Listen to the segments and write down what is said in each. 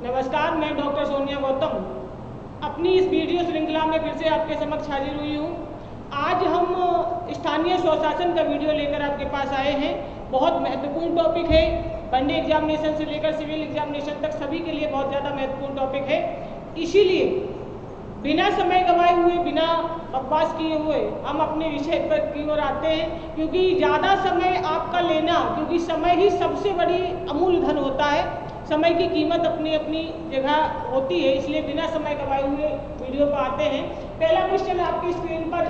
नमस्कार, मैं डॉक्टर सोनिया गौतम अपनी इस वीडियो श्रृंखला में फिर से आपके समक्ष हाजिर हुई हूँ। आज हम स्थानीय स्वशासन का वीडियो लेकर आपके पास आए हैं। बहुत महत्वपूर्ण टॉपिक है। वनडे एग्जामिनेशन से लेकर सिविल एग्जामिनेशन तक सभी के लिए बहुत ज़्यादा महत्वपूर्ण टॉपिक है। इसीलिए बिना समय गंवाए हुए, बिना बकवास किए हुए हम अपने विषय पर की ओर आते हैं, क्योंकि ज़्यादा समय आपका लेना, क्योंकि समय ही सबसे बड़ी अमूल्य धन होता है। समय की कीमत अपनी अपनी जगह होती है, इसलिए बिना समय गंवाए हुए वीडियो पर आते हैं। पहला क्वेश्चन आपकी स्क्रीन पर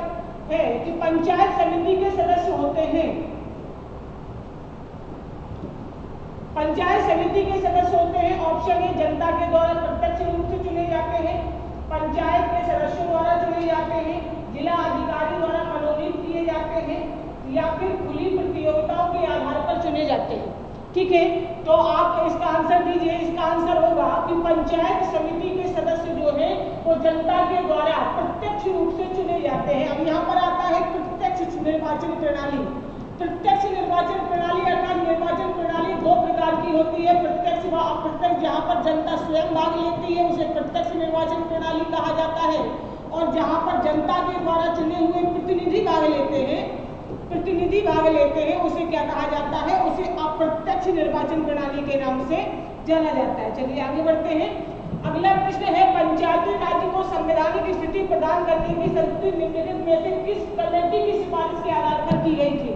है कि पंचायत समिति के सदस्य होते हैं। पंचायत समिति के सदस्य होते हैं। ऑप्शन ए जनता के द्वारा प्रत्यक्ष रूप से चुने जाते हैं, पंचायत के सदस्यों द्वारा चुने जाते हैं, जिला अधिकारी द्वारा मनोनीत किए जाते हैं, या फिर खुली प्रतियोगिताओं के आधार पर चुने जाते हैं। ठीक है, तो आप इसका आंसर दीजिए। इसका आंसर होगा कि पंचायत समिति के सदस्य जो हैं वो जनता के द्वारा प्रत्यक्ष रूप से चुने जाते हैं। अब यहाँ पर आता है प्रत्यक्ष निर्वाचन प्रणाली। प्रत्यक्ष निर्वाचन प्रणाली अर्थात निर्वाचन प्रणाली दो प्रकार की होती है, प्रत्यक्ष व अप्रत्यक्ष। जहाँ पर जनता स्वयं भाग लेती है उसे प्रत्यक्ष निर्वाचन प्रणाली कहा जाता है, और जहाँ पर जनता के द्वारा चुने हुए प्रतिनिधि भाग लेते हैं उसे क्या कहा जाता है? उसे अप्रत्यक्ष निर्वाचन प्रणाली के नाम से जाना जाता है। चलिए आगे बढ़ते हैं। अगला प्रश्न है, पंचायती राज्य को संवैधानिक स्थिति प्रदान करने की संस्तुति निम्नलिखित में से किस कमेटी की सिफारिश के आधार पर की गई थी?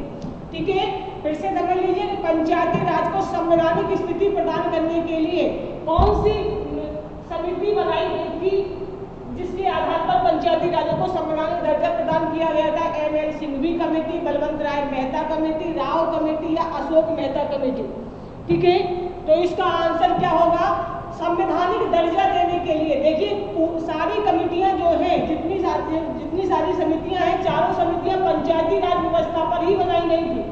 ठीक है, फिर से समझ लीजिए कि पंचायती राज को संवैधानिक स्थिति प्रदान करने के लिए कौन सी समिति बनाई गई थी जिसके आधार पर पंचायती राज को संवैधानिक दर्जा प्रदान किया गया था? एम.एल. सिंघवी कमेटी, बलवंत राय मेहता कमेटी, राव कमेटी या अशोक मेहता कमेटी? ठीक है, तो इसका आंसर क्या होगा? संवैधानिक दर्जा देने के लिए देखिए सारी कमेटियां जो हैं, जितनी सारी समितियां हैं, चारों समितियां पंचायती राज व्यवस्था पर ही बनाई गई थी,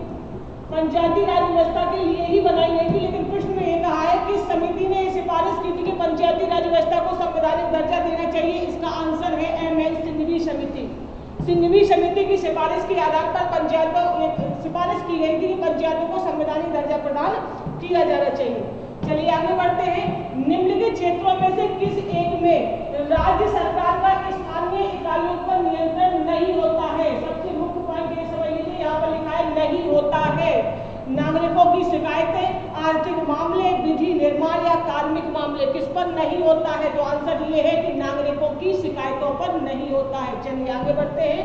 पंचायती राज व्यवस्था के लिए ही बनाई गई थी। लेकिन प्रश्न में यह कहा है कि समिति ने सिफारिश की थी कि पंचायती राज व्यवस्था को संवैधानिक दर्जा देना चाहिए। इसका आंसर है एम.एल. सिंघवी समिति। सिंघवी समिति की सिफारिश के आधार पर सिफारिश की गई थी कि पंचायतों को संवैधानिक दर्जा प्रदान किया जाना चाहिए। चलिए आगे बढ़ते हैं। निम्नलिखित क्षेत्रों में से किस एक में राज्य सरकार का स्थानीय इकाइयों पर नियंत्रण नहीं होता है? सबसे मुख्य पॉइंट ये समझ लीजिए, यहाँ पर लिखा है नहीं होता है। नागरिकों की शिकायतें, आर्थिक मामले, विधि निर्माण या कार्मिक मामले किस पर नहीं होता है? तो आंसर ये है कि नागरिकों की शिकायतों पर नहीं होता है। चलिए आगे बढ़ते हैं।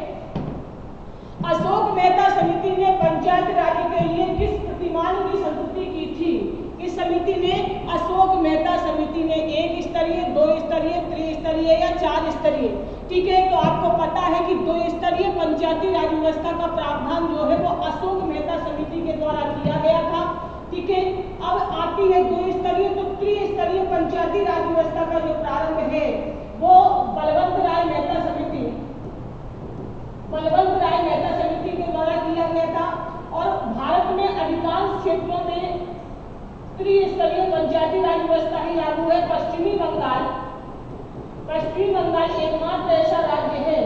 अशोक मेहता समिति ने पंचायत राज के लिए किस प्रतिमान की संस्तुति की थी? इस समिति ने, अशोक मेहता समिति ने, 1 स्तरीय, 2 स्तरीय, त्रिस्तरीय या 4 स्तरीय? ठीक है, तो आपको पता है कि 2 स्तरीय पंचायती राज व्यवस्था का प्रावधान जो है वो अशोक मेहता समिति के द्वारा किया गया था। ठीक है, अब आती है 2 स्तरीय, तो त्रिस्तरीय पंचायती राज व्यवस्था का जो प्रारंभ है वो बलवंत राय मेहता समिति के द्वारा किया गया था। और भारत में अधिकांश क्षेत्रों में त्रिस्तरीय पंचायती राज व्यवस्था ही लागू है। पश्चिमी बंगाल एकमात्र ऐसा राज्य है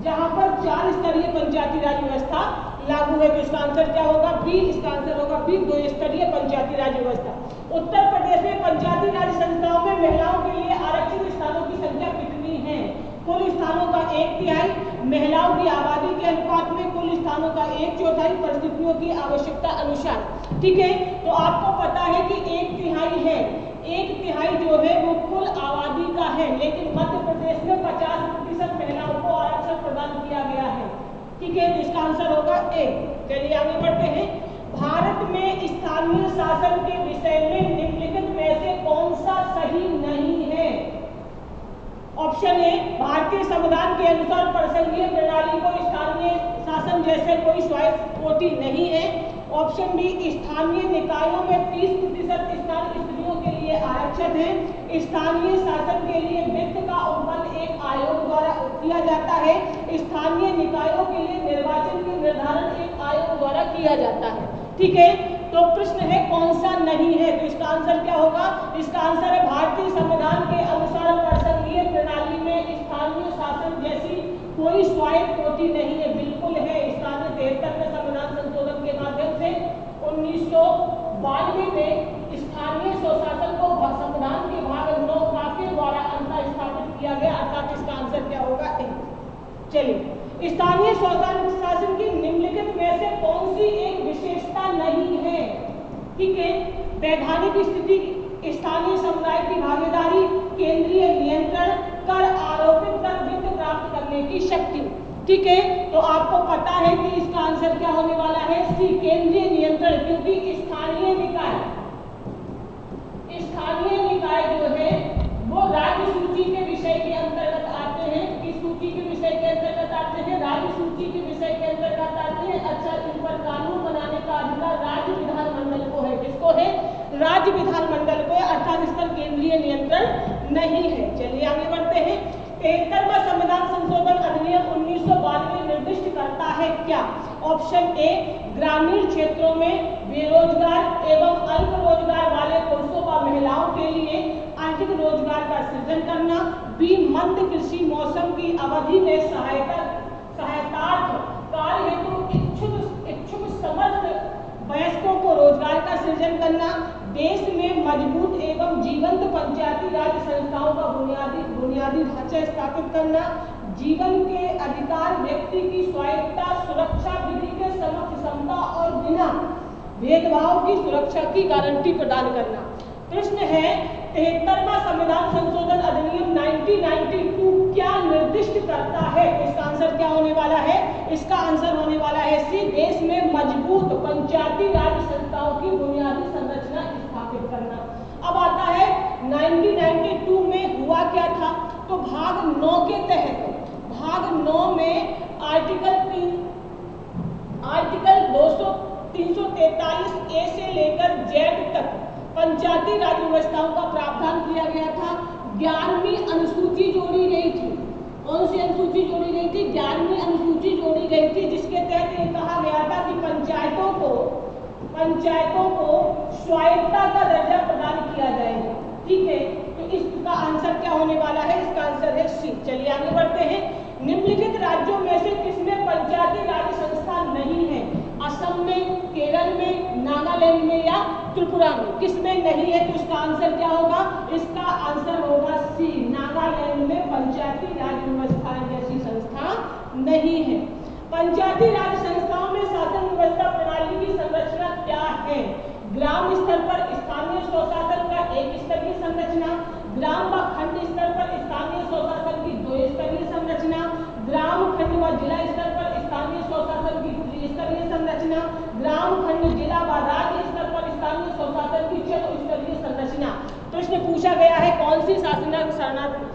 जहां पर 4 स्तरीय पंचायती राज व्यवस्था लागू है। तो इसका आंसर क्या होगा? बी। इसका आंसर होगा बी, 2 स्तरीय पंचायती राज व्यवस्था। उत्तर प्रदेश में पंचायती राज संस्थाओं में महिलाओं के लिए आरक्षित स्थानों की संख्या कितनी है? कुल स्थानों का 1/3, महिलाओं की आबादी के अनुपात में कुल स्थानों का 1/4 परिस्थितियों की आवश्यकता अनुसार। ठीक है, तो आपको पता है कि 1/3 है, 1/3 जो है वो कुल आबादी का है, लेकिन मध्य प्रदेश में 50% महिलाओं को आरक्षण प्रदान किया गया है। ठीक है, तो इसका आंसर होगा ए। चलिए आगे बढ़ते हैं। भारत में स्थानीय शासन के विषय में निम्नलिखित में से कौन सा सही नहीं है? ऑप्शन ए, भारतीय संविधान के अनुसार प्रसंघीय प्रणाली को स्थानीय शासन जैसे कोई स्वायत्तता नहीं है। ऑप्शन बी, स्थानीय निकायों में 30% स्थान स्त्रियों के लिए आरक्षित है। स्थानीय शासन के लिए वित्त का उत्पन्न एक आयोग द्वारा किया जाता है। स्थानीय निकायों के लिए निर्वाचन के निर्धारण एक आयोग द्वारा किया जाता है। ठीक है, तो प्रश्न है कौन सा नहीं है? तो इसका आंसर क्या होगा? इसका आंसर है भारतीय संविधान के अनुसार प्रसंघीय प्रणाली में स्थानीय शासन जैसी कोई स्वायत्तता नहीं है। बिल्कुल है। स्थानीय 73 में संविधान संशोधन के माध्यम से 1992 में स्थानीय स्वशासन को संविधान के भाग चलिए, स्थानीय स्वशासन की निम्नलिखित में से कौन सी एक विशेषता नहीं है? ठीक है, वैधानिक स्थिति, स्थानीय समुदाय की भागीदारी, केंद्रीय नियंत्रण, कर आरोपित कर वित्त प्राप्त करने की शक्ति। ठीक है, तो आपको पता है कि इसका आंसर क्या होने वाला है? सी, केंद्रीय नियंत्रण, क्योंकि स्थानीय निकाय जो है वो राज्य सूची के विषय के अंतर्गत आते हैं। किस सूची के विषय के अंतर्गत आते हैं? राज्य सूची के विषय के अंतर्गत आते हैं। अच्छा, इन पर कानून बनाने का अधिकार राज्य विधानमंडल को है। किसको है? राज्य विधानमंडल को, अर्थात इस पर केंद्रीय नियंत्रण नहीं है। चलिए आगे बढ़ते हैं। 73वां संविधान संशोधन अधिनियम 1992 निर्दिष्ट करता है क्या? ऑप्शन ए, ग्रामीण क्षेत्रों में बेरोजगार एवं अल्प रोजगार वाले पुरुषों व महिलाओं के लिए आर्थिक रोजगार का सृजन करना। बी, मंद कृषि मौसम की अवधि में सहायतार्थ कार्य हेतु इच्छुक समर्थ वयस्कों को रोजगार का सृजन करना। देश में मजबूत एवं जीवंत पंचायती राज संस्थाओं का बुनियादी ढांचा स्थापित करना। जीवन के अधिकार, व्यक्ति की स्वायत्तता, सुरक्षा, विधि के समक्ष समता और बिना भेदभाव की सुरक्षा की गारंटी प्रदान करना। प्रश्न है, 73वां संविधान संशोधन अधिनियम 1992 क्या निर्दिष्ट करता है? इसका आंसर क्या होने वाला है? इसका आंसर होने वाला है सी, देश में मजबूत पंचायती राज संस्थाओं की बुनियादी संरचना स्थापित करना। अब आता है 1992 में हुआ क्या था? तो भाग 9 के तहत, भाग 9 में आर्टिकल 343 ए से लेकर जेड तक पंचायती राज व्यवस्थाओं का प्रावधान किया गया था। 11वीं अनुसूची जोड़ी गई थी। कौन सी अनुसूची जोड़ी गई थी? 11वीं अनुसूची जोड़ी गई थी, जिसके तहत ये कहा गया था कि पंचायतों को स्वायत्तता का दर्जा प्रदान किया जाएगा। ठीक है, तो इसका आंसर क्या होने वाला है? इसका आंसर है सी। चलिए आगे बढ़ते हैं। निम्नलिखित राज्यों में से किसमें पंचायती राज संस्था नहीं है? असम में, केरल में, नागालैंड में या त्रिपुरा में? किसमें नहीं है? तो इसका आंसर क्या होगा? इसका आंसर होगा सी, नागालैंड में पंचायती राज व्यवस्था जैसी संस्था नहीं है। पंचायती राज संस्थाओं में शासन व्यवस्था प्रणाली की संरचना क्या है? ग्राम स्तर पर स्थानीय स्वशासन का एक स्तरीय संरचना, ग्राम व खंड स्तर पर स्थानीय स्वशासन की 2 स्तरीय संरचना, ग्राम खंड व जिला स्तर पर स्थानीय स्वशासन की 3 स्तरीय संरचना, ग्राम खंड जिला व राज्य स्तर पर स्थानीय स्वशासन की 4 स्तरीय संरचना। प्रश्न पूछा गया है कौन सी शासन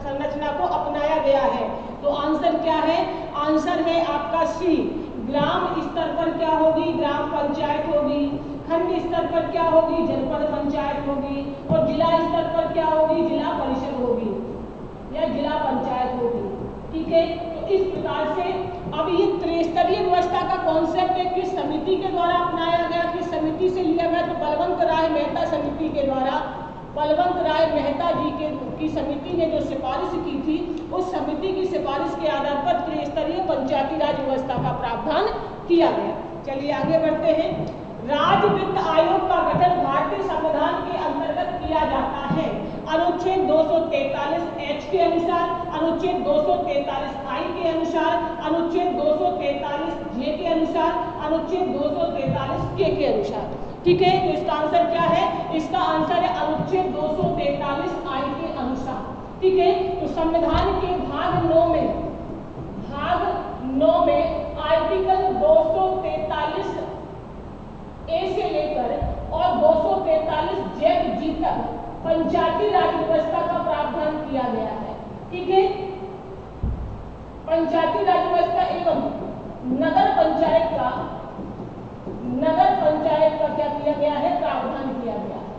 संरचना को अपनाया गया है? तो आंसर क्या है? आंसर है आपका सी, ग्राम स्तर पर क्या होगी? ग्राम पंचायत होगी। खंड स्तर पर क्या होगी? जनपद पंचायत होगी। और जिला स्तर पर क्या होगी? जिला परिषद होगी या जिला पंचायत होगी। ठीक है, तो इस प्रकार से अब ये त्रिस्तरीय व्यवस्था का कॉन्सेप्ट है किस समिति के द्वारा अपनाया गया, किस समिति से लिया गया? तो बलवंत राय मेहता समिति के द्वारा, बलवंत राय मेहता जी की समिति ने जो सिफारिश की थी, उस समिति की सिफारिश के आधार पर त्रिस्तरीय पंचायती राज व्यवस्था का प्रावधान किया गया। चलिए आगे बढ़ते हैं। राज्य वित्त आयोग का गठन भारतीय संविधान के अंतर्गत किया जाता है। अनुच्छेद 243 के अनुसार, अनुच्छेद 243 के अनुसार, अनुच्छेद 243 के अनुसार, अनुच्छेद 243 के अनुसार। ठीक है, तो इसका आंसर क्या है? इसका आंसर है अनुच्छेद 243 के अनुसार। ठीक है, तो संविधान के भाग 9 में आर्टिकल 243 ए से लेकर और 243 जेड जी तक पंचायती राज व्यवस्था का प्रावधान किया गया है। ठीक है, पंचायती राज व्यवस्था एवं नगर पंचायत का क्या किया गया है? प्रावधान किया गया है।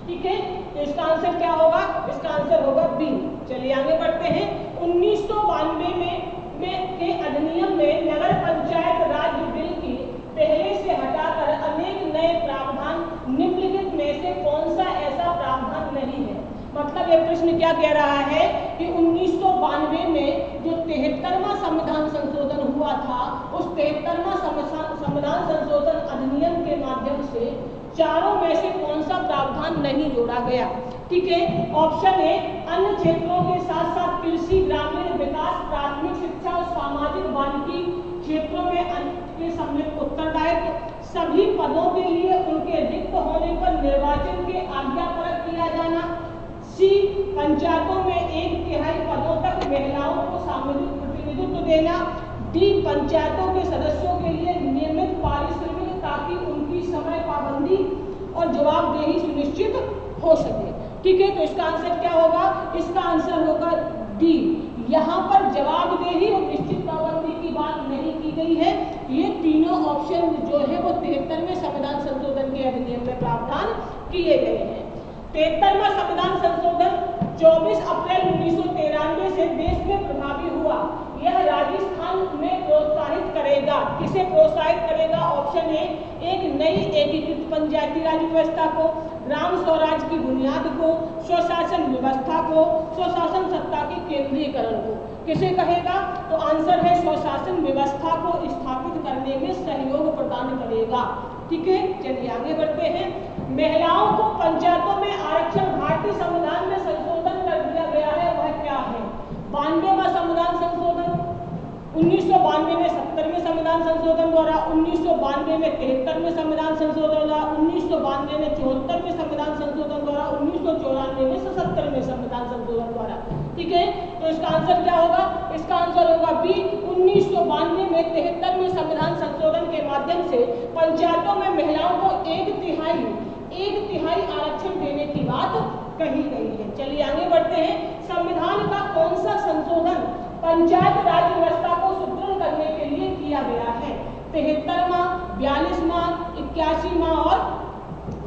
ठीक है, तो इसका आंसर क्या होगा? इसका आंसर होगा बी। चलिए आगे बढ़ते हैं। 1992 के अधिनियम में नगर पंचायत राज बिल की पहले से हटाकर अनेक नए प्रावधान निम्नलिखित में से कौन सा ऐसा प्रावधान नहीं है? मतलब ये प्रश्न क्या कह रहा है कि 1992 में जो 73वां संविधान संशोधन हुआ था, उस 73वां संविधान संशोधन अधिनियम के माध्यम से चारों में से कौन सा प्रावधान नहीं जोड़ा गया? ठीक है, ऑप्शन ए, अन्य क्षेत्रों के साथ साथ कृषि, ग्रामीण विकास, प्राथमिक शिक्षा और सामाजिक वानिकी क्षेत्रों में के सम्मिलित उत्तरदायित्व, सभी पदों के लिए उनके रिक्त होने पर निर्वाचन के आज्ञापरक किया जाना। सी, पंचायतों में 1/3 पदों तक महिलाओं को सामूहिक प्रतिनिधित्व देना। डी, पंचायतों के सदस्यों के लिए नियमित पारिश्रमिक ताकि उनकी समय पाबंदी और जवाबदेही सुनिश्चित हो सके। ठीक है, तो इसका आंसर क्या होगा? इसका आंसर होगा डी। यहाँ पर जवाबदेही और निश्चित पाबंदी की बात नहीं की गई है। ये तीनों ऑप्शन जो है वो 73वें संविधान संशोधन के अधिनियम में प्रावधान किए गए हैं। 73वां संविधान संशोधन 24 अप्रैल 1993 से देश में प्रभावी हुआ। यह राजस्थान में प्रोत्साहित करेगा, किसे प्रोत्साहित करेगा? ऑप्शन ए, एक नई एकीकृत पंचायती राज व्यवस्था को, ग्राम स्वराज की बुनियाद को, स्वशासन व्यवस्था को, स्वशासन सत्ता के केंद्रीकरण को। किसे कहेगा? तो आंसर है स्वशासन व्यवस्था को स्थापित करने में सहयोग प्रदान करेगा। ठीक है, चलिए आगे बढ़ते हैं। महिलाओं को पंचायतों में आरक्षण भारतीय संविधान में संशोधन कर दिया गया है, वह क्या है? 92वां संविधान संशोधन, 1992 में 70वें संविधान संशोधन द्वारा, 1992 में 73वें संविधान संशोधन द्वारा, 1992 में 74वें संविधान संशोधन द्वारा, 1994 में 77वें संविधान संशोधन द्वारा। ठीक है, तो इसका आंसर क्या होगा? इसका आंसर होगा बी, 1992 में 73वें संविधान संशोधन के माध्यम से पंचायतों में महिलाओं को 1/3 आरक्षण देने की बात कही गई है। चलिए आगे बढ़ते हैं। संविधान का कौन सा संशोधन पंचायत राज व्यवस्था को सुदृढ़ करने के लिए किया गया है? 73वां, 42वां, 81वां और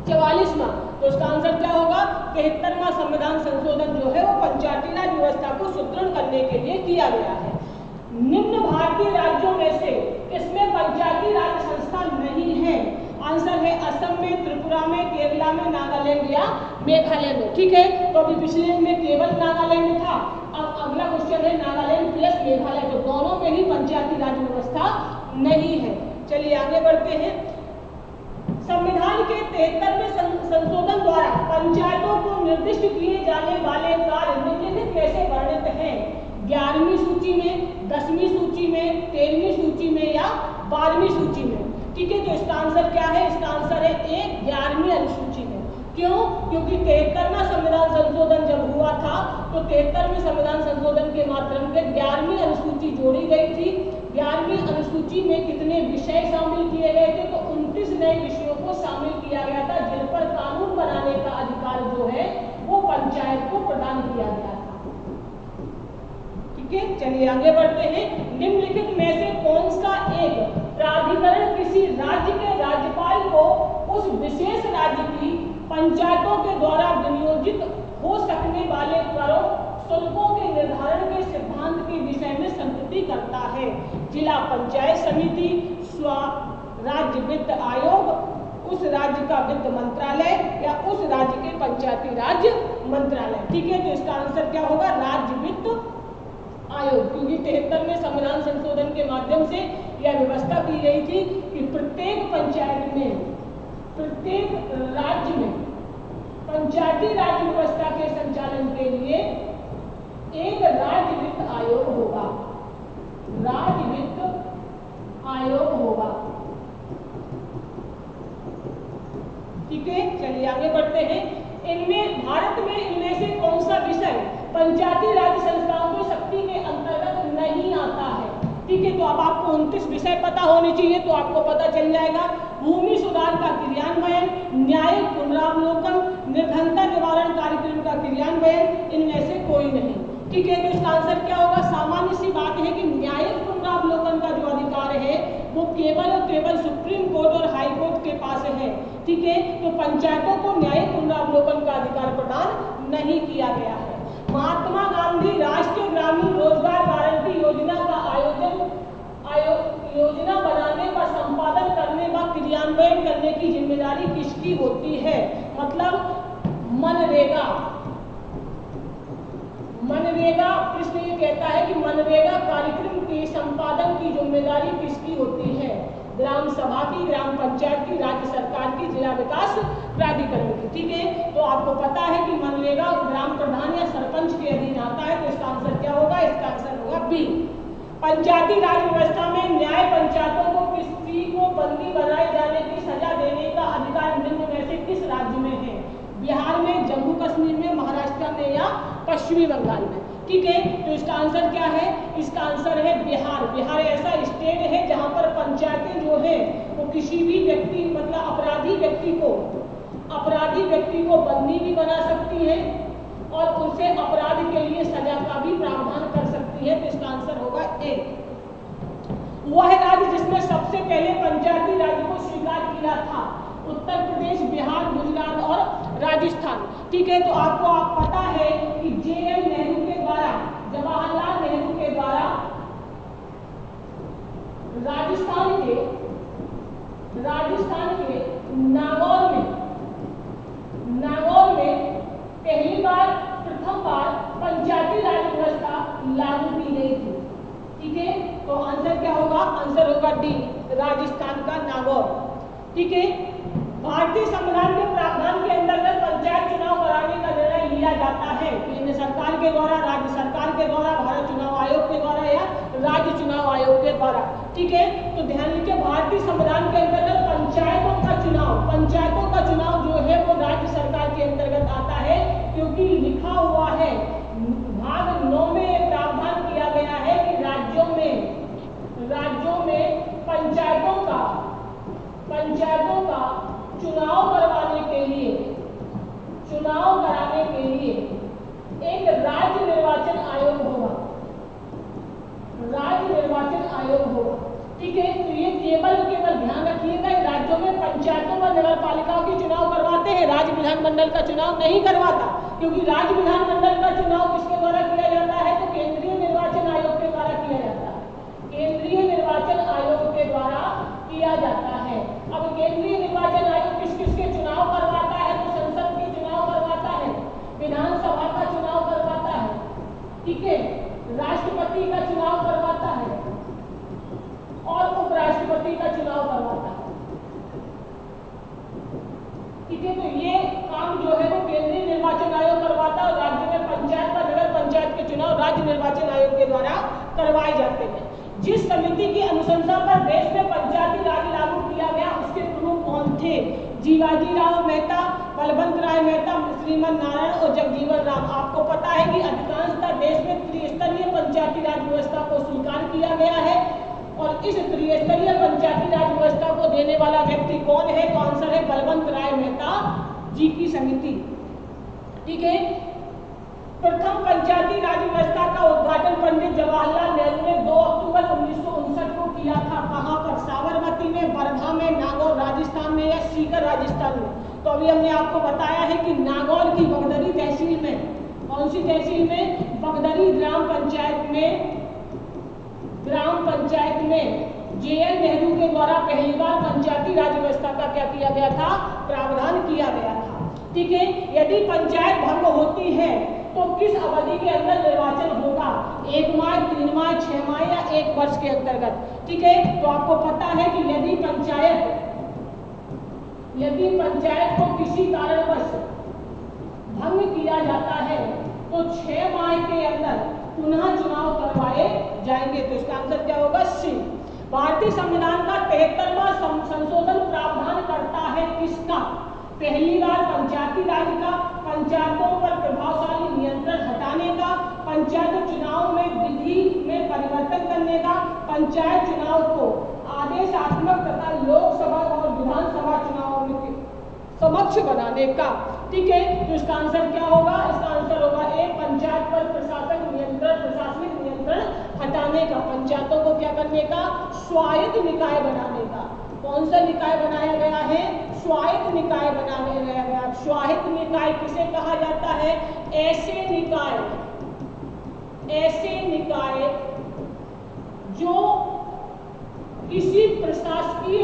44वां। तो इसका आंसर क्या होगा? 73वां संविधान संशोधन जो है वो पंचायती राज व्यवस्था को सुदृढ़ करने के लिए किया गया है। निम्न भारतीय राज्यों में से किसमें पंचायती राज संस्था नहीं है? आंसर है असम में, त्रिपुरा में, केरला में, नागालैंड या मेघालय में। ठीक है, तो अभी पिछले में केवल नागालैंड था, अब अगला क्वेश्चन है नागालैंड प्लस मेघालय, तो दोनों में ही पंचायती राज व्यवस्था नहीं है। चलिए आगे बढ़ते हैं। संविधान के 73वें संशोधन द्वारा पंचायतों को निर्दिष्ट किए जाने वाले कार्य निम्नलिखित कैसे वर्णित हैं? 11वीं सूची में, 10वीं सूची में, 13वीं सूची में या 12वीं सूची में? ठीक है, तो इसका आंसर क्या है? इसका आंसर है ए, 11वीं अनुसूची में। क्यों? क्योंकि 73वां संविधान संशोधन जब हुआ था तो 73वें संविधान संशोधन के माध्यम से 11वीं अनुसूची जोड़ी गई थी। 11वीं अनुसूची में कितने विषय शामिल किए गए थे? तो 29 नए विषयों को शामिल किया गया था, जिन पर कानून बनाने का अधिकार जो है वो पंचायत को प्रदान किया गया था। ठीक है, चलिए आगे बढ़ते हैं। निम्नलिखित में से कौन सा एक प्राधिकरण किसी राज्य के राज्यपाल को उस विशेष राज्य की पंचायतों के द्वारा विनियोजित हो सकने वाले करों शुल्कों के निर्धारण के सिद्धांत के विषय में संतुष्टि करता है? जिला पंचायत समिति, राज्य वित्त आयोग, उस राज्य का वित्त मंत्रालय या उस राज्य के पंचायती राज मंत्रालय? ठीक है, तो इसका आंसर क्या होगा? राज्य वित्त आयोग, क्योंकि 73वें संविधान संशोधन के माध्यम से यह व्यवस्था की गई थी कि प्रत्येक पंचायत में, प्रत्येक राज्य में पंचायती राज व्यवस्था के संचालन के लिए एक राज्य वित्त आयोग होगा, राज्य वित्त आयोग होगा। ठीक है, चलिए आगे बढ़ते हैं। इनमें भारत में इनमें से कौन सा विषय पंचायती राज संस्थाओं की शक्ति के अंतर्गत नहीं आता है? ठीक है, तो अब आपको 29 विषय पता होने चाहिए, तो आपको पता चल जाएगा। भूमि सुधार का क्रियान्वयन, न्यायिक पुनरावलोकन, निर्धनता निवारण कार्यक्रम का क्रियान्वयन, इनमें से कोई नहीं। ठीक है, तो इसका आंसर क्या होगा? सामान्य सी बात है कि न्यायिक पुनरावलोकन का जो अधिकार है वो केवल और केवल सुप्रीम कोर्ट और हाई कोर्ट के पास है। ठीक है, तो पंचायतों को न्यायिक पुनरावलोकन का अधिकार प्रदान नहीं किया गया है। महात्मा गांधी राष्ट्रीय ग्रामीण रोजगार गारंटी योजना का योजना बनाने व संपादन करने व क्रियान्वयन करने की जिम्मेदारी किसकी होती है? मतलब मनरेगा। मनरेगा प्रश्न ये कहता है कि मनरेगा कार्यक्रम के संपादन की जिम्मेदारी किसकी होती है? ग्राम सभा की, ग्राम पंचायत की, राज्य सरकार की, जिला विकास प्राधिकरण की। ठीक है, तो आपको पता है कि मनरेगा ग्राम प्रधान या सरपंच के अधीन आता है, तो इसका आंसर क्या होगा? इसका आंसर होगा बी। पंचायती राज व्यवस्था में न्याय पंचायतों को किसी को बंदी बनाए जाने की सजा देने का अधिकार निम्न में से किस राज्य में है? बिहार में, जम्मू कश्मीर में, महाराष्ट्र में या पश्चिमी बंगाल में? ठीक है, तो इसका आंसर क्या है? इसका आंसर है बिहार। बिहार ऐसा स्टेट है जहां पर पंचायतें जो है वो किसी भी व्यक्ति मतलब अपराधी व्यक्ति को बंदी भी बना सकती है और उनसे अपराध के लिए सजा का भी प्रावधान कर सकती है। तो इसका आंसर होगा ए। वह राज्य जिसने सबसे पहले पंचायती राज को स्वीकार किया था, उत्तर प्रदेश, बिहार, गुजरात और राजस्थान। ठीक है, तो आपको पता है कि JN नेहरू के द्वारा, जवाहरलाल नेहरू के द्वारा राजस्थान के नागौर में प्रथम बार पंचायती राज व्यवस्था लागू की गई थी। ठीक है, तो आंसर क्या होगा? आंसर होगा डी, राजस्थान का नागौर। ठीक है, भारतीय संविधान के प्रावधान के अंतर्गत पंचायत चुनाव कराने का निर्णय लिया जाता है केंद्र सरकार के द्वारा, राज्य सरकार के द्वारा, भारत चुनाव आयोग के द्वारा या राज्य चुनाव आयोग के द्वारा। ठीक है, तो ध्यान रखिए, भारतीय संविधान के अंतर्गत पंचायतों का चुनाव जो है वो राज्य सरकार के अंतर्गत आता है, क्योंकि लिखा हुआ है भाग 9 में प्रावधान किया गया है कि राज्यों में पंचायतों का चुनाव कराने के लिए एक राज्य निर्वाचन आयोग होगा। ठीक है, तो ये केवल ध्यान रखिएगा, राज्यों में पंचायतों व नगर पालिकाओं के चुनाव करवाते हैं, राज्य विधानमंडल का चुनाव नहीं करवाता, क्योंकि राज्य विधानमंडल का चुनाव किसके द्वारा किया जाता है? तो केंद्रीय निर्वाचन आयोग के द्वारा किया जाता है। केंद्रीय निर्वाचन आयोग के द्वारा किया जाता है। अब केंद्रीय निर्वाचन आयोग किस किस के चुनाव करवाता है? तो संसद के चुनाव करवाता है, विधानसभा का चुनाव करवाता है, ठीक है, राष्ट्रपति का चुनाव करवाता है और उपराष्ट्रपति का चुनाव करवाता है। ठीक है, तो ये काम जो है वो केंद्रीय निर्वाचन आयोग करवाता है और राज्य में पंचायत व नगर पंचायत के चुनाव राज्य निर्वाचन आयोग के द्वारा करवाए जाते हैं। जिस समिति की अनुशंसा पर देश में पंचायती राज लागू किया गया उसके प्रमुख कौन थे? जीवाजी राव मेहता, बलवंत राय मेहता, श्रीमन नारायण और जगजीवन राम। आपको पता है कि अधिकांशतः देश में त्रिस्तरीय पंचायती राज व्यवस्था को स्वीकार किया गया है और इस त्रिस्तरीय पंचायती राज व्यवस्था को देने वाला व्यक्ति कौन है? तो आंसर है बलवंत राय मेहता जी की समिति। ठीक है, प्रथम पंचायती राज व्यवस्था का उद्घाटन पंडित जवाहरलाल नेहरू ने 2 अक्टूबर 1959 को किया था। कहां पर? साबरमती में, वर्धा में, नागौर राजस्थान में या सीकर राजस्थान में? तो अभी हमने आपको बताया है कि नागौर की बगदरी तहसील में, कौन सी तहसील में? बगदरी ग्राम पंचायत में JN नेहरू के द्वारा पहली बार पंचायती राज व्यवस्था का क्या किया गया था? प्रावधान किया गया था। ठीक है, यदि पंचायत भंग होती है तो किस अवधि के अंदर निर्वाचन होगा? 1 माह, 3 माह, 6 माह या 1 वर्ष के अंतर्गत? ठीक है, तो आपको पता है कि यदि पंचायत को किसी कारणवश भंग किया जाता है तो 6 माह के अंदर पुनः चुनाव करवाए जाएंगे। तो इसका आंसर क्या होगा? सी। भारतीय संविधान का 73वां संशोधन प्रावधान करता है किसका? पहली बार पंचायती राज का, पंचायतों पर प्रभावशाली नियंत्रण हटाने का, पंचायत चुनाव में विधि में परिवर्तन करने का, पंचायत चुनाव को आदेशात्मक तथा लोकसभा और विधानसभा चुनावों में समक्ष बनाने का। ठीक है, तो इसका आंसर क्या होगा? इसका आंसर होगा ए, पंचायत पर प्रशासनिक नियंत्रण हटाने का, पंचायतों को क्या करने का? स्वायत्त निकाय बनाने का। कौन सा निकाय बनाया गया है? स्वायत्त निकाय बनाया गया। स्वायत्त निकाय किसे कहा जाता है? ऐसे निकाय जो किसी प्रशासकीय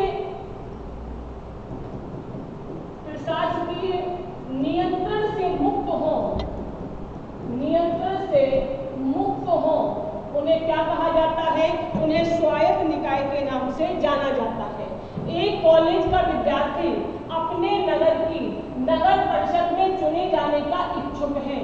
नियंत्रण से मुक्त हो, उन्हें क्या कहा जाता है? उन्हें स्वायत्त निकाय के नाम से जाना जाता है। एक कॉलेज का विद्यार्थी अपने नगर की नगर परिषद में चुने जाने का इच्छुक है,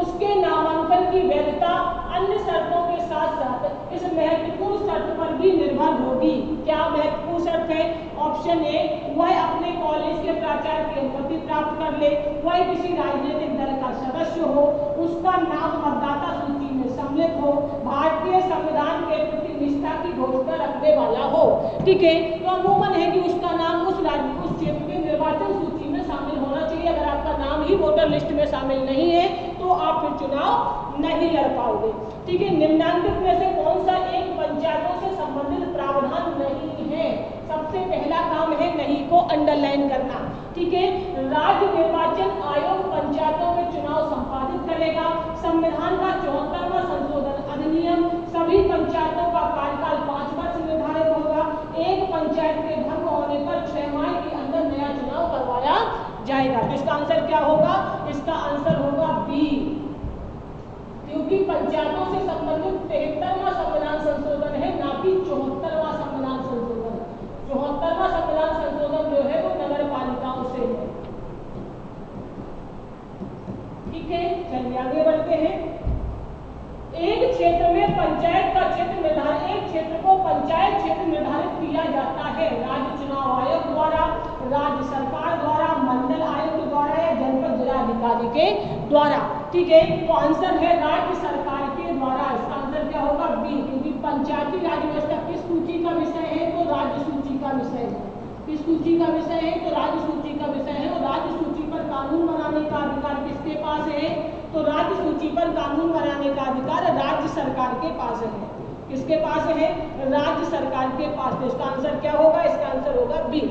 उसके नामांकन की वैधता अन्य शर्तों के साथ साथ इस महत्वपूर्ण शर्त पर भी निर्भर होगी। क्या महत्वपूर्ण शर्त है? ऑप्शन ए, वह अपने कॉलेज के प्राचार्य की अनुमति प्राप्त कर ले, वह किसी राजनीतिक दल का सदस्य हो, उसका नाम मतदाता सूची में सम्मिलित हो, भारतीय संविधान के प्रति निष्ठा की घोषणा रखने वाला हो। ठीक है, तो अमूमन है कि उसका नाम उस क्षेत्र के निर्वाचन सूची में शामिल होना चाहिए। अगर आपका नाम ही वोटर लिस्ट में शामिल नहीं है तो आप फिर चुनाव नहीं लड़ पाओगे। ठीक है, निम्नलिखित में से कौन सा एक पंचायतों से संबंधित प्रावधान नहीं है? सबसे पहला काम है नहीं को अंडरलाइन करना। ठीक है, राज्य निर्वाचन आयोग पंचायतों में चुनाव संपादित करेगा। संविधान का 74वां संशोधन अधिनियम सभी पंचायतों का कार्यकाल 5 वर्ष निर्धारित होगा। एक पंचायत के भंग होने पर 6 माह के अंदर नया चुनाव करवाया जाएगा। तो इसका आंसर क्या होगा? इसका आंसर होगा बी, क्योंकि पंचायतों से संबंधित 73वां संविधान संशोधन है, ना कि 74वां संविधान संशोधन। 74वां संविधान संशोधन जो है वो नगर पालिकाओं से है। ठीक है, चलिए आगे बढ़ते हैं। एक क्षेत्र में पंचायत का क्षेत्र निर्धारित, एक क्षेत्र को पंचायत क्षेत्र निर्धारित किया जाता है राज्य चुनाव आयोग द्वारा, राज्य सरकार द्वारा, मंडल आयुक्त द्वारा या जनपद जिलाधिकारी के द्वारा। ठीक है, तो आंसर है राज्य सरकार के द्वारा। इसका आंसर क्या होगा? बी, क्योंकि पंचायती राज व्यवस्था किस सूची का विषय है? तो राज्य सूची का विषय है। किस सूची का विषय है? तो राज्य सूची का विषय है। और राज्य सूची पर कानून बनाने का अधिकार किसके पास है? तो राज्य सूची पर कानून बनाने का अधिकार राज्य सरकार के पास है। किसके पास है? राज्य सरकार के पास। तो इसका आंसर क्या होगा? इसका आंसर होगा बी।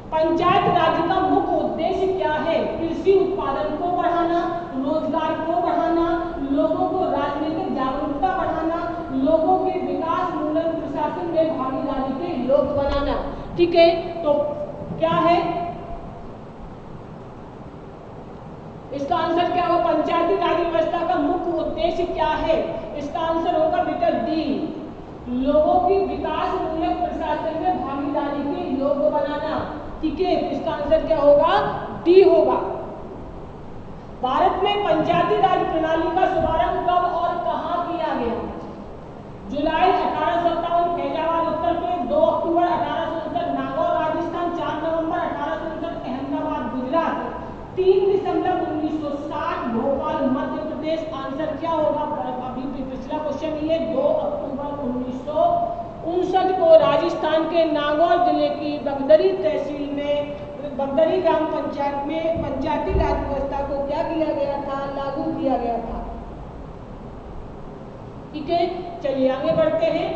पंचायत राज का मुख्य उद्देश्य क्या है? कृषि उत्पादन को बढ़ाना, रोजगार को बढ़ाना, लोगों को राजनीतिक जागरूकता बढ़ाना, लोगों के विकास मूलक प्रशासन में भागीदारी के योग्य बनाना। ठीक है, तो क्या है इसका आंसर? क्या होगा? पंचायती राज व्यवस्था का मुख्य उद्देश्य क्या है? इसका आंसर होगा बेटा डी, लोगों की विकास मूलक प्रशासन में भागीदारी के योग्य बनाना। ठीक है, इसका आंसर क्या होगा? डी होगा। भारत में पंचायती राज प्रणाली का शुभारंभ कब और कहां किया गया? जुलाई 1857 फैजाबाद उत्तर प्रदेश, 2 अक्टूबर 1869 नागौर राजस्थान, 4 नवंबर 1869 अहमदाबाद गुजरात, 3 दिसंबर 1960 भोपाल मध्य प्रदेश। आंसर क्या होगा? अभी पिछला क्वेश्चन ये 2 अक्टूबर 1959 को राजस्थान के नागौर जिले की बगदरी तहसील में बगदरी ग्राम पंचायत में पंचायती राज व्यवस्था को क्या किया गया था? लागू किया गया था। ठीक है, चलिए आगे बढ़ते हैं।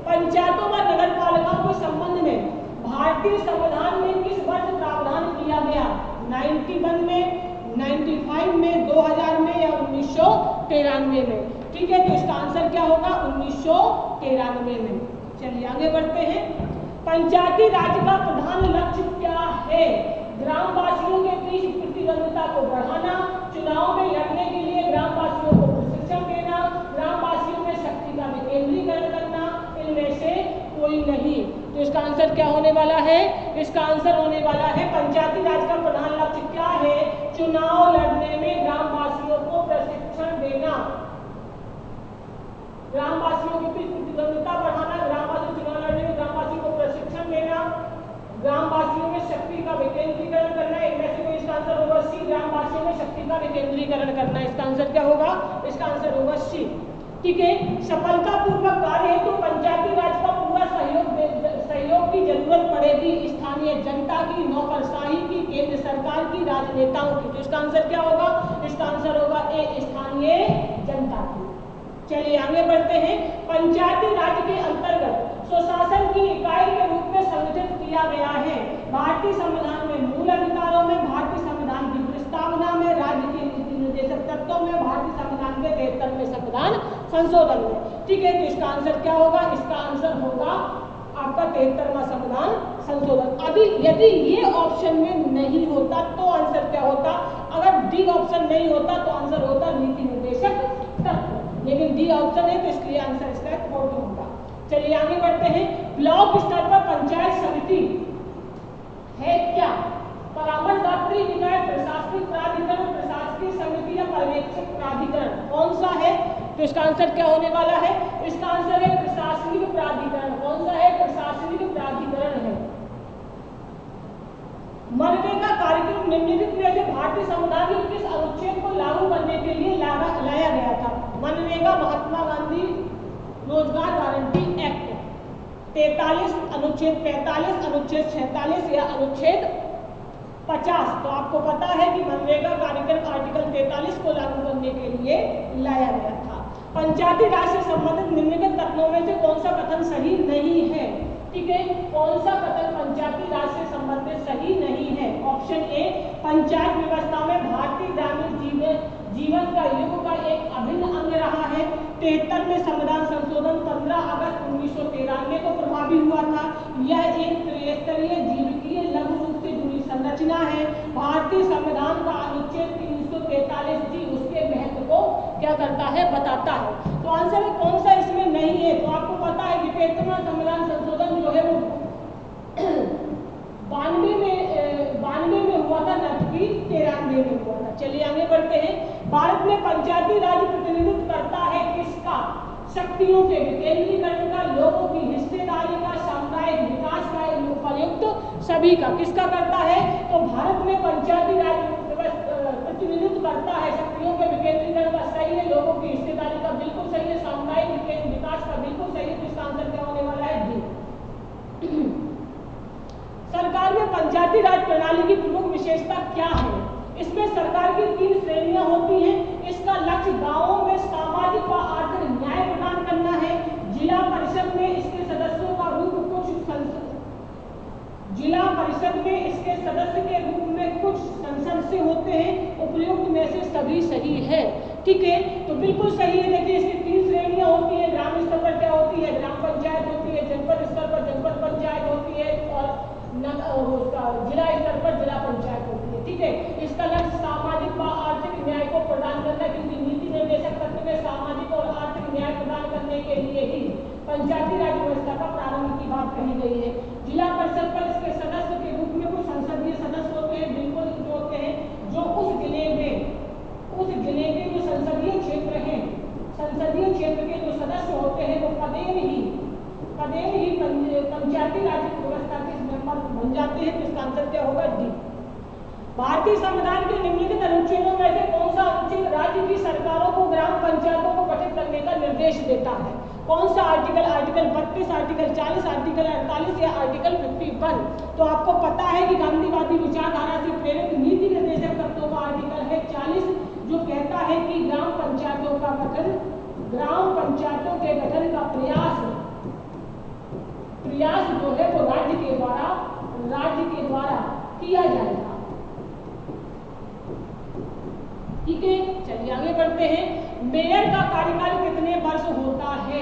पंचायतों व नगर पालिकाओं के संबंध में भारतीय संविधान में किस वर्ष प्रावधान किया गया? 91 में, 95 में, 2000 में या 1993 में? ठीक है, तो इसका आंसर क्या होगा? 1993 में। चलिए आगे बढ़ते हैं। पंचायती राज का प्रधान लक्ष्य क्या है? ग्रामवासियों के बीच प्रतिद्वंद्विता को बढ़ाना, चुनाव में लड़ने के लिए ग्रामवासियों को प्रशिक्षण देना, ग्रामवासियों में शक्ति का विकेंद्रीकरण करना, इनमें से कोई नहीं। तो इसका आंसर क्या होने वाला है? इसका आंसर होने वाला है पंचायती राज का प्रधान लक्ष्य क्या है? चुनाव लड़ने में ग्रामवासियों को प्रशिक्षण देना, ग्रामवासियों के बीच प्रतिद्वंद्विता बढ़ाना, ग्रामवासियों चुनाव लड़ने में ग्रामवासियों को प्रशिक्षण देना, ग्रामवासियों में शक्ति का विकेंद्रीकरण करना। इनमें से कोई इसका आंसर होगा सी, ग्रामवासियों में शक्ति का विकेंद्रीकरण करना। इसका आंसर क्या होगा? इसका आंसर होगा सी। ठीक है, सफलतापूर्वक कार्य हेतु तो पंचायती राज का पूरा सहयोग की जरूरत पड़ेगी स्थानीय जनता की, नौकरशाही की, केंद्र सरकार की, राजनेताओं की। तो इसका आंसर क्या होगा? इसका आंसर होगा ए, स्थानीय जनता की। चलिए आगे बढ़ते हैं। पंचायती राज के अंतर्गत स्वशासन की इकाई के रूप में संगठित किया गया है भारतीय संविधान में मूल अधिकारों में, भारतीय संविधान की प्रस्तावना में, राज्य के नीति निर्देशक तत्वों में, भारतीय संविधान के 73वें संविधान संशोधन में। ठीक है, तो इसका आंसर क्या होगा? इसका आंसर होगा आपका 73वां संविधान संशोधन। अभी यदि ये ऑप्शन में नहीं होता तो आंसर क्या होता? अगर डी ऑप्शन नहीं होता तो आंसर होता नीति निर्देशक तत्व, लेकिन डी ऑप्शन है तो इसलिए आंसर इसका फोर्थ होगा। चलिए आगे बढ़ते हैं। ब्लॉक स्तर पर पंचायत समिति है क्या? परामर्शदात्री निकाय, प्रशासनिक प्राधिकरण, प्रशासकीय समिति या पर्यवेक्षक प्राधिकरण? कौन सा है? तो इसका आंसर क्या होने वाला है? इसका आंसर है प्रशासनिक प्राधिकरण। कौन सा है? प्रशासनिक प्राधिकरण है। मनरेगा कार्यक्रम निम्नलिखित में से भारतीय संविधान के किस अनुच्छेद को लागू करने के लिए लाया गया था? मनरेगा महात्मा गांधी रोजगार गारंटी एक्ट 43, अनुच्छेद 45, अनुच्छेद 46 या अनुच्छेद 50। तो आपको पता है कि मनरेगा कार्यक्रम आर्टिकल 43 को लागू करने के लिए लाया गया था। पंचायती राज से संबंधित निम्नलिखित कथनों में से कौन सा कथन सही नहीं है? ठीक है, कौन सा कथन पंचायती राज से संबंधित सही नहीं है? ऑप्शन ए, पंचायत व्यवस्था में भारतीय ग्रामीण जीवन का युग का एक अभिन्न अंग रहा है। 73 में संविधान संशोधन 15 अगस्त 1993 को प्रभावी हुआ था। यह एक त्रिस्तरीय जीवकीय लघु रूप से जुड़ी संरचना है। भारतीय संविधान का अनुच्छेद 343 जी उसके महत्व को क्या करता है? बताता है। तो आंसर कौन सा इसमें नहीं है? तो आपको पता है कि 73वां संविधान संशोधन जो है वो 92 में हुआ था, न कि 93 में हुआ था। चलिए आगे बढ़ते हैं। भारत में पंचायती राज प्रतिनिधित्व करता है किसका? शक्तियों के विकेंद्रीकरण का, लोगों की हिस्सेदारी का, सामुदायिक विकास का, उपयुक्त सभी का। किसका करता है? तो भारत में पंचायती राज प्रतिनिधित्व करता है शक्तियों के विकेंद्रीकरण का। सही है। लोगों की हिस्सेदारी का बिल्कुल सही है। सामुदायिक विकास का बिल्कुल सही है। तो इसका आंसर क्या होने वाला है? डी। सरकार में पंचायती राज प्रणाली की प्रमुख विशेषता क्या है? इसमें सरकार की 3 श्रेणियां होती हैं। इसका लक्ष्य गांवों में सामाजिक व आर्थिक न्याय प्रदान करना है। जिला परिषद में इसके सदस्यों का रूप जिला परिषद में इसके सदस्य के रूप में कुछ संसद से होते हैं। उपयुक्त में से सभी सही है। ठीक है, तो बिल्कुल सही है। देखिए इसकी 3 श्रेणियां होती है। ग्राम स्तर पर क्या होती है? ग्राम पंचायत होती है। जनपद स्तर पर जनपद पंचायत होती है और जिला स्तर पर जिला पंचायत होती है। ठीक है, इसका लक्ष्य सामाजिक व आर्थिक न्याय को प्रदान करना, क्योंकि नीति निर्देशक तत्व में सामाजिक और आर्थिक न्याय प्रदान करने के लिए ही पंचायती राज व्यवस्था का प्रारंभ की बात कही गई है। जिला परिषद पर इसके सदस्य के रूप में कुछ संसदीय सदस्य होते हैं। बिल्कुल जो होते हैं जो उस जिले के जो संसदीय क्षेत्र हैं, संसदीय क्षेत्र के जो सदस्य होते हैं वो पदेन ही पंचायती राज व्यवस्था के मेंबर बन जाते हैं। तो इसका आंसर क्या होगा? डी। भारतीय संविधान के निम्नलिखित अनुच्छेदों में से कौन सा अनुच्छेद राज्य की सरकारों को ग्राम पंचायतों को गठित करने का निर्देश देता है? कौन सा आर्टिकल? आर्टिकल 32, आर्टिकल 40, आर्टिकल 48 या आर्टिकल 51? तो आपको पता है कि गांधीवादी विचारधारा से प्रेरित नीति निर्देशक तत्वों का आर्टिकल है 40, जो कहता है कि ग्राम पंचायतों के गठन का प्रयास जो है वो राज्य के द्वारा किया जाएगा। ठीक है, चलिए आगे बढ़ते हैं। मेयर का कार्यकाल कितने वर्ष होता है?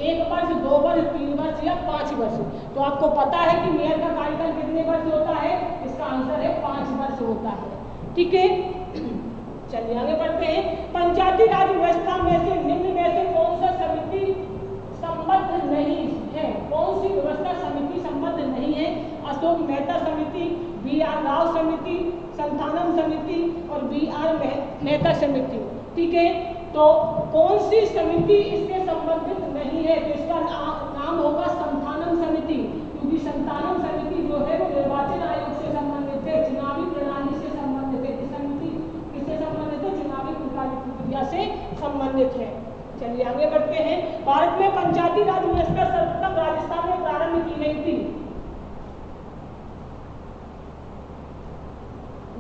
1 वर्ष, 2 वर्ष, 3 वर्ष या 5 वर्ष? तो आपको पता है कि मेयर का कार्यकाल कितने वर्ष होता है? इसका आंसर है 5 वर्ष होता है। ठीक है, चलिए आगे बढ़ते हैं। पंचायती राज व्यवस्था में से निम्न में से कौन सा समिति संबद्ध नहीं है? कौन सी व्यवस्था समिति संबद्ध नहीं है? अशोक मेहता समिति, BR राव समिति, संथानम समिति और BR मेहता समिति। ठीक है, तो कौन सी समिति इससे संबंधित नहीं है? तो इसका नाम होगा संथानम समिति, क्योंकि संथानम समिति जो है वो निर्वाचन आयोग से संबंधित है, चुनावी प्रणाली से संबंधित है। समिति किससे संबंधित है? चुनावी प्रक्रिया से संबंधित है। चलिए आगे बढ़ते हैं। भारत में पंचायती राज व्यवस्था सर्वप्रथम राजस्थान में प्रारंभ की गई थी।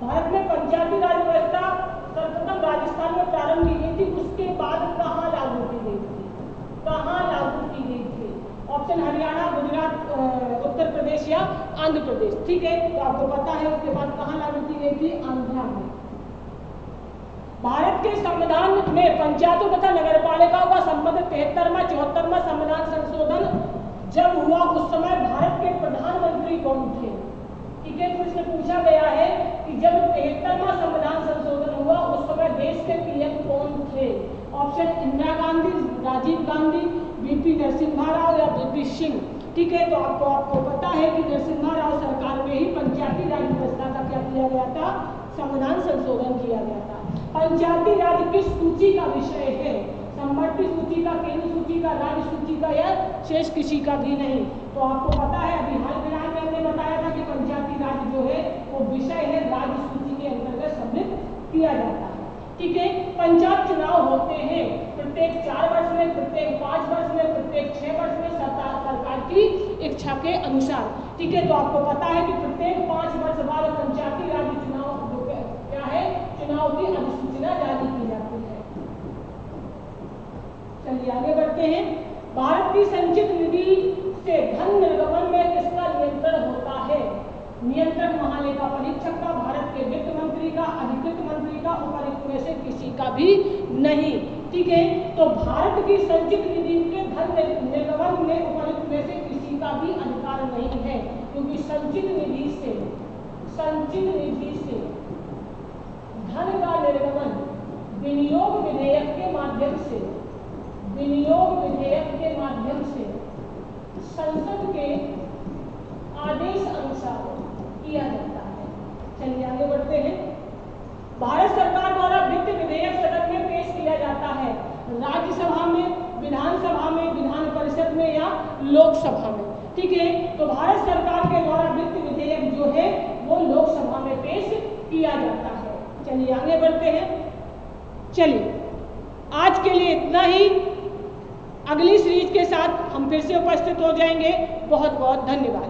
भारत में पंचायती राज व्यवस्था सर्वप्रथम राजस्थान में प्रारंभ की गई थी। उसके बाद कहाँ लागू की गई थी? ऑप्शन हरियाणा, गुजरात, उत्तर प्रदेश या आंध्र प्रदेश। ठीक है, तो आपको पता है उसके बाद कहाँ लागू की गई थी? आंध्र में। भारत के संविधान में पंचायतों तथा नगरपालिकाओं का संबंधित 73वां 74वां संविधान संशोधन जब हुआ उस समय भारत के प्रधानमंत्री कौन थे? ठीक है, तो इसमें पूछा गया है कि जब 73वां संविधान संशोधन हुआ उस समय देश के PM कौन थे? ऑप्शन इंदिरा गांधी, राजीव गांधी, VP नरसिम्हा राव या VP सिंह। ठीक है, तो आपको पता है कि नरसिम्हा राव सरकार में ही पंचायती राज व्यवस्था का क्या किया गया था? संविधान संशोधन किया गया था। पंचायती राज किस सूची का विषय है? समवर्ती सूची का, केंद्र सूची का, राज्य सूची का या शेष किसी का भी नहीं। तो आपको पता है अभी हाल फिलहाल में हमने बताया था कि पंचायती राज जो है वो विषय है राज्य सूची के अंतर्गत सम्मिलित किया जाता है। ठीक है, पंचायत चुनाव होते हैं प्रत्येक 4 वर्ष में, प्रत्येक 5 वर्ष में, प्रत्येक 6 वर्ष में, सरकार की इच्छा के अनुसार। ठीक है, तो आपको पता है कि प्रत्येक 5 वर्ष बाद पंचायती राज चुनाव क्या है, चुनाव की अधिसूचना जारी की जाती है। चलिए आगे बढ़ते हैं। भारत की संचित निधि से धन निर्गमन में किसका नियंत्रण होता है? नियंत्रक महालेखा परीक्षक का, भारत के वित्त मंत्री का, अधिकृत मंत्री का, उपयुक्त में से किसी का भी नहीं। ठीक है, तो भारत की संचित निधि के धन निर्गमन में उपयुक्त में से किसी का भी अधिकार नहीं है, क्योंकि संचित निधि से धन का निर्गमन विनियोग विधेयक के माध्यम से संसद के आदेश अनुसार किया जाता है। चलिए आगे बढ़ते हैं। भारत सरकार द्वारा वित्त विधेयक सदन में पेश किया जाता है, राज्यसभा में, विधानसभा में, विधान परिषद में या लोकसभा में। ठीक है, तो भारत सरकार के द्वारा वित्त विधेयक जो है वो लोकसभा में पेश किया जाता है। चलिए आगे बढ़ते हैं। चलिए आज के लिए इतना ही। अगली सीरीज के साथ हम फिर से उपस्थित हो जाएंगे। बहुत बहुत धन्यवाद।